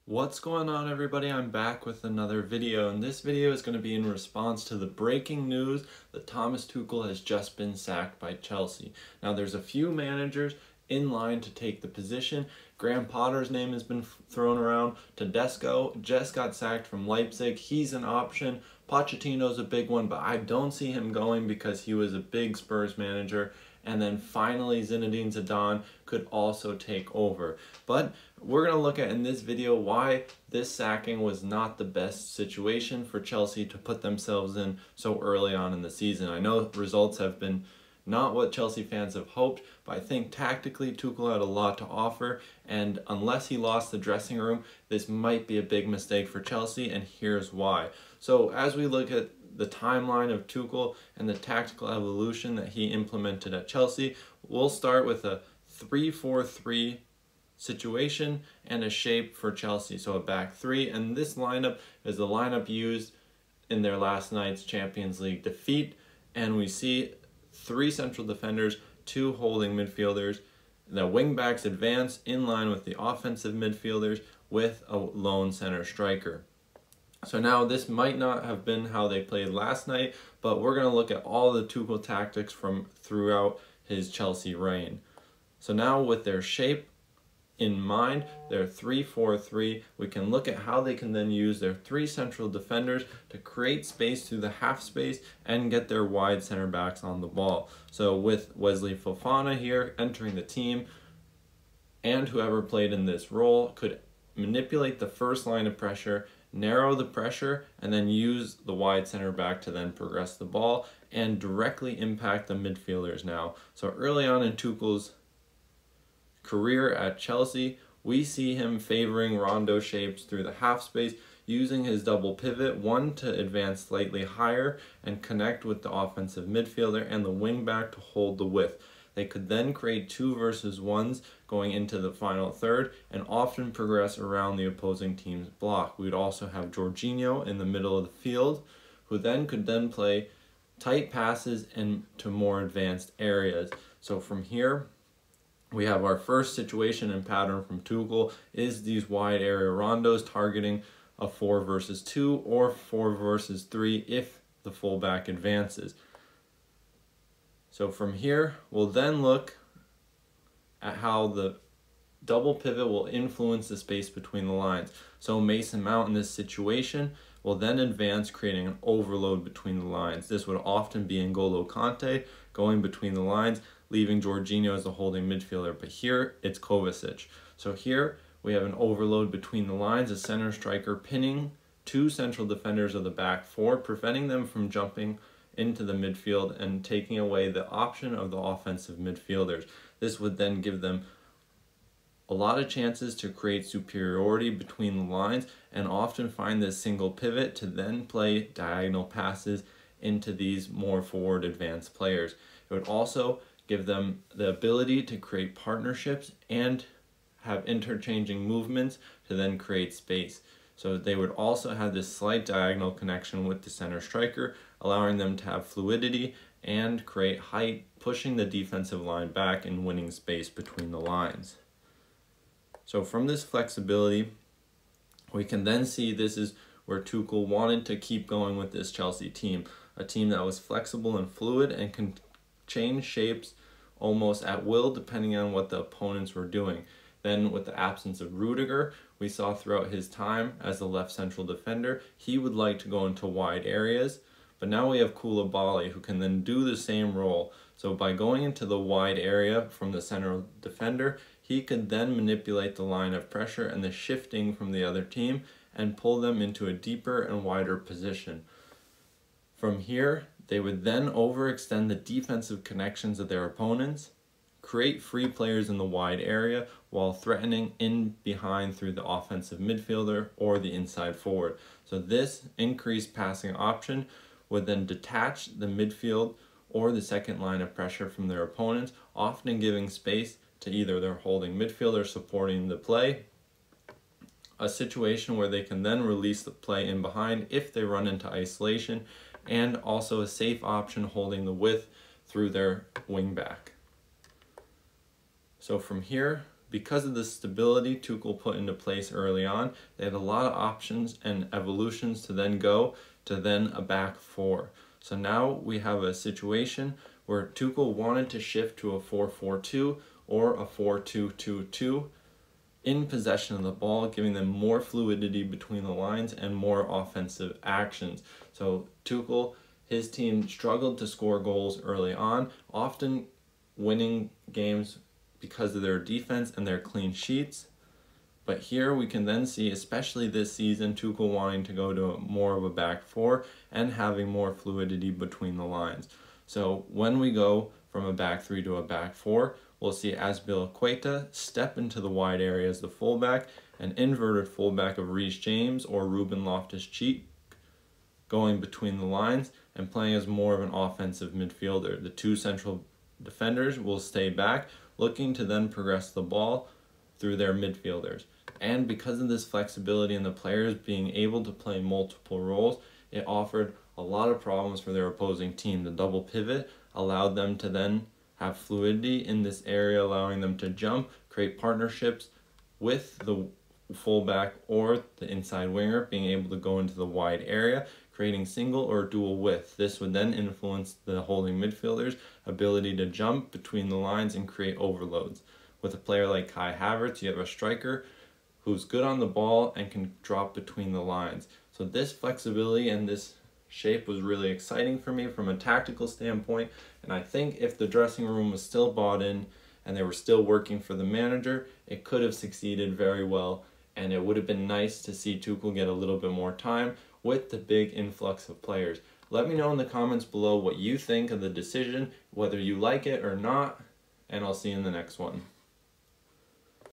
What's going on, everybody? I'm back with another video, and this video is going to be in response to the breaking news that Thomas Tuchel has just been sacked by Chelsea. Now, there's a few managers in line to take the position. Graham Potter's name has been thrown around. Tedesco just got sacked from Leipzig. He's an option. Pochettino's a big one, but I don't see him going because he was a big Spurs manager. And then finally, Zinedine Zidane could also take over. But we're going to look at in this video why this sacking was not the best situation for Chelsea to put themselves in so early on in the season. I know results have been not what Chelsea fans have hoped, but I think tactically Tuchel had a lot to offer, and unless he lost the dressing room, this might be a big mistake for Chelsea, and here's why. So as we look at the timeline of Tuchel and the tactical evolution that he implemented at Chelsea, we'll start with a 3-4-3 situation and a shape for Chelsea, so a back three, and this lineup is the lineup used in their last night's Champions League defeat, and we see 3 central defenders, 2 holding midfielders. The wingbacks advance in line with the offensive midfielders with a lone center striker. So now this might not have been how they played last night, but we're going to look at all the Tuchel tactics from throughout his Chelsea reign. So now with their shape in mind, their 3-4-3, we can look at how they can then use their 3 central defenders to create space through the half space and get their wide center backs on the ball. So with Wesley Fofana here entering the team, and whoever played in this role could manipulate the first line of pressure, narrow the pressure, and then use the wide center back to then progress the ball and directly impact the midfielders now. So early on in Tuchel's career at Chelsea, we see him favoring rondo shapes through the half space, using his double pivot, one to advance slightly higher and connect with the offensive midfielder and the wing back to hold the width. They could then create 2 versus 1s going into the final third and often progress around the opposing team's block. We'd also have Jorginho in the middle of the field, who then could play tight passes into more advanced areas. So from here, we have our first situation and pattern from Tuchel is these wide area rondos targeting a 4 versus 2 or 4 versus 3 if the fullback advances. So from here, we'll then look at how the double pivot will influence the space between the lines. So Mason Mount in this situation will then advance, creating an overload between the lines. This would often be N'Golo Kante going between the lines, leaving Jorginho as the holding midfielder. But here, it's Kovacic. So here, we have an overload between the lines, a center striker pinning 2 central defenders of the back 4, preventing them from jumping into the midfield and taking away the option of the offensive midfielders. This would then give them a lot of chances to create superiority between the lines and often find this single pivot to then play diagonal passes into these more forward advanced players. It would also give them the ability to create partnerships and have interchanging movements to then create space. So they would also have this slight diagonal connection with the center striker, allowing them to have fluidity and create height, pushing the defensive line back and winning space between the lines. So from this flexibility, we can then see this is where Tuchel wanted to keep going with this Chelsea team, a team that was flexible and fluid and can change shapes almost at will depending on what the opponents were doing. Then with the absence of Rudiger, we saw throughout his time as the left central defender, he would like to go into wide areas, but now we have Koulibaly who can then do the same role. So by going into the wide area from the central defender, he could then manipulate the line of pressure and the shifting from the other team and pull them into a deeper and wider position. From here, they would then overextend the defensive connections of their opponents, create free players in the wide area while threatening in behind through the offensive midfielder or the inside forward. So this increased passing option would then detach the midfield or the second line of pressure from their opponents, often giving space to either their holding midfielder supporting the play, a situation where they can then release the play in behind if they run into isolation, and also a safe option holding the width through their wing back. So from here, because of the stability Tuchel put into place early on, they had a lot of options and evolutions to then go to then a back four. So now we have a situation where Tuchel wanted to shift to a 4-4-2 or a 4-2-2-2 in possession of the ball, giving them more fluidity between the lines and more offensive actions. So Tuchel, his team struggled to score goals early on, often winning games because of their defense and their clean sheets. But here we can then see, especially this season, Tuchel wanting to go to more of a back four and having more fluidity between the lines. So when we go from a back three to a back four, we'll see Azpilicueta step into the wide area as the fullback, an inverted fullback of Reece James or Ruben Loftus-Cheek going between the lines and playing as more of an offensive midfielder. The two central defenders will stay back, looking to then progress the ball through their midfielders. And because of this flexibility in the players being able to play multiple roles, it offered a lot of problems for their opposing team. The double pivot allowed them to then have fluidity in this area, allowing them to jump, create partnerships with the fullback or the inside winger, being able to go into the wide area, creating single or dual width. This would then influence the holding midfielders' ability to jump between the lines and create overloads. With a player like Kai Havertz, you have a striker who's good on the ball and can drop between the lines. So this flexibility and this shape was really exciting for me from a tactical standpoint, and I think if the dressing room was still bought in and they were still working for the manager, it could have succeeded very well, and it would have been nice to see Tuchel get a little bit more time with the big influx of players. Let me know in the comments below what you think of the decision, whether you like it or not, and I'll see you in the next one.